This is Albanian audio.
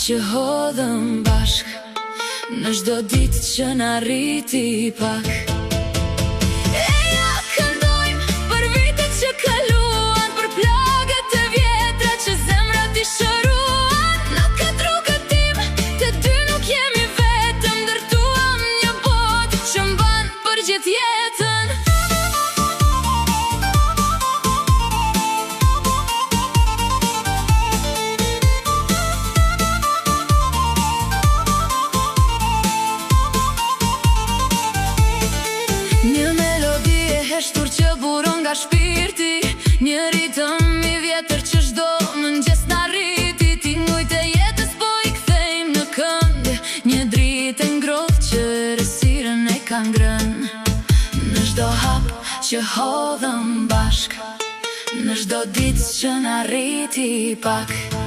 që hodhëm bashk, në çdo ditë që na rriti pak. E ja këndojmë për vitet që kaluan, për plagët e vjetra që zemrat i shëruan. Në këtë rrugëtim të dy nuk jemi vetëm, ndërtuam një botë që mban për gjithë jetën. Heshtur që buron nga shpirti, një ritëm i vjetër që çdo mëngjes na rriti. Tingujt e jetës po i kthejmë në këngë, një dritë ngrohtë që errësirën e ka ngrënë. Në çdo hap që hodhëm bashk, në çdo ditë që na rriti pak.